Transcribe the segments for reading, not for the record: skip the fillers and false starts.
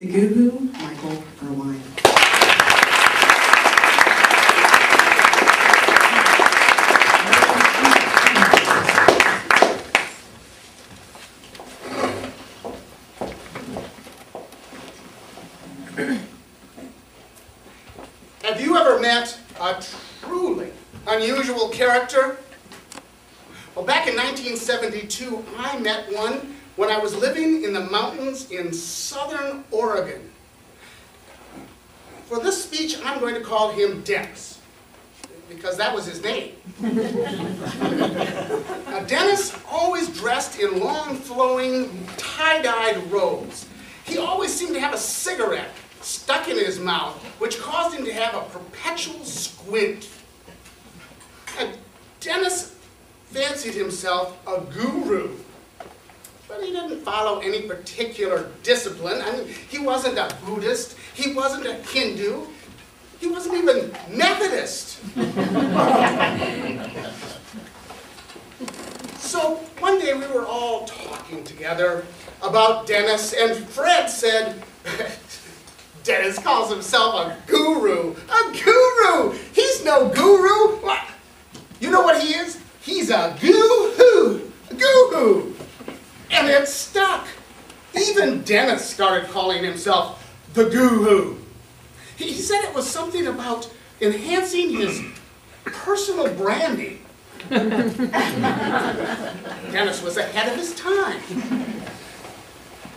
Goo Hoo, Michael Irwine. Have you ever met a truly unusual character? Well, back in 1972, I met one when I was living in the mountains in southern Oregon. For this speech, I'm going to call him Dennis, because that was his name. Now, Dennis always dressed in long, flowing, tie-dyed robes. He always seemed to have a cigarette stuck in his mouth, which caused him to have a perpetual squint. And Dennis fancied himself a guru, but he didn't follow any particular discipline. I mean, he wasn't a Buddhist, he wasn't a Hindu, he wasn't even Methodist. So one day we were all talking together about Dennis, and Fred said, Dennis calls himself a guru. A guru! He's no guru! What? You know what he is? He's a Goo Hoo! A Goo Hoo! And it stuck. Even Dennis started calling himself the Goo Hoo. He said it was something about enhancing his personal branding. Dennis was ahead of his time.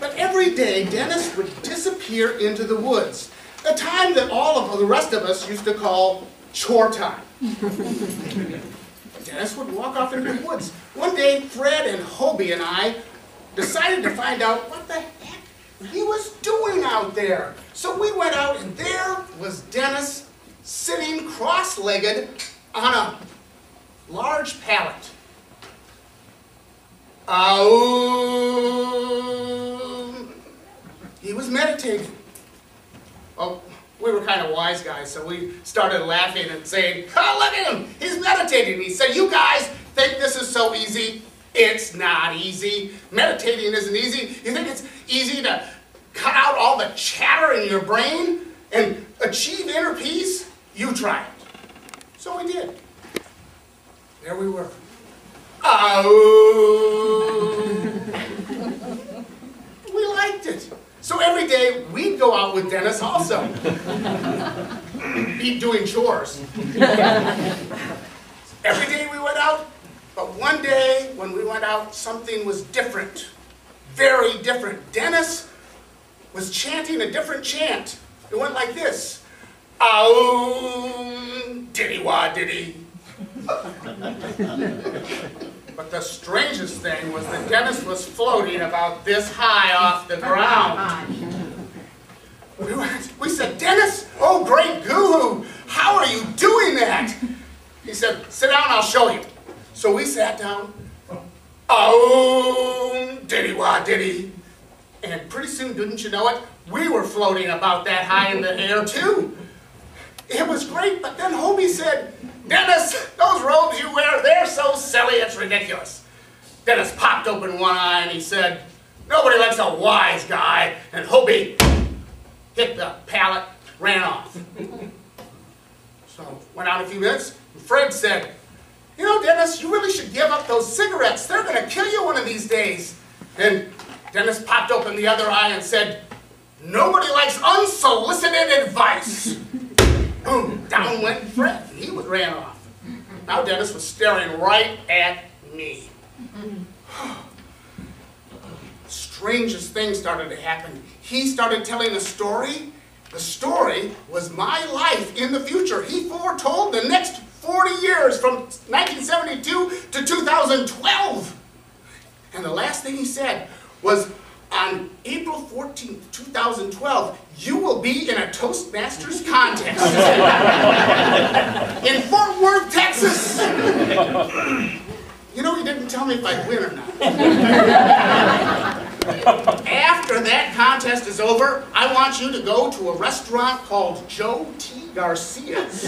But every day, Dennis would disappear into the woods, a time that all of the rest of us used to call chore time. Dennis would walk off into the woods. One day, Fred and Hobie and I decided to find out what the heck he was doing out there. So we went out, and there was Dennis sitting cross-legged on a large pallet. He was meditating. Well, we were kind of wise guys, so we started laughing and saying, oh, look at him, he's meditating. He said, you guys think this is so easy? It's not easy. Meditating isn't easy. You think it's easy to cut out all the chatter in your brain and achieve inner peace? You try it. So we did. There we were. We liked it. So every day we'd go out with Dennis also. He'd doing chores. Every day we went out, but one day when we went out, something was different. Very different. Dennis was chanting a different chant. It went like this. Aum, diddy-wah, diddy. But the strangest thing was that Dennis was floating about this high off the ground. We said, Dennis, oh great Goo Hoo, how are you doing that? He said, sit down, I'll show you. So we sat down. Oh, diddy-wah, diddy. And pretty soon, didn't you know it, we were floating about that high in the air too. It was great, but then Hobie said, Dennis, those robes you wear, they're so silly, it's ridiculous. Dennis popped open one eye and he said, nobody likes a wise guy. And Hobie hit the pallet, ran off. So, went out a few minutes, and Fred said, you know, Dennis, you really should give up those cigarettes. They're going to kill you one of these days. And Dennis popped open the other eye and said, nobody likes unsolicited advice. Boom, down went Fred. He ran off. Now Dennis was staring right at me. Strangest things started to happen. He started telling a story. The story was my life in the future. He foretold the next 40 years from 1972 to 2012. And the last thing he said was, on April 14th, 2012, you will be in a Toastmasters contest in Fort Worth, Texas. You know, he didn't tell me if I'd win or not. After that contest is over, I want you to go to a restaurant called Joe T. Garcia's.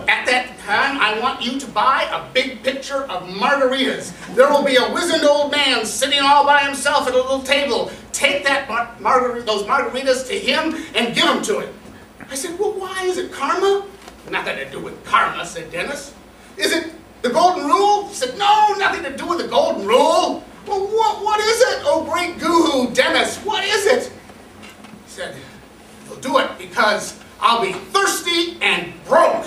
At that and I want you to buy a big pitcher of margaritas. There will be a wizened old man sitting all by himself at a little table. Take that those margaritas to him and give them to him. I said, well, why? Is it karma? Nothing to do with karma, said Dennis. Is it the golden rule? He said, no, nothing to do with the golden rule. Well, what is it? Oh, great Goo Hoo, Dennis, what is it? He said, you'll do it because I'll be thirsty and broke.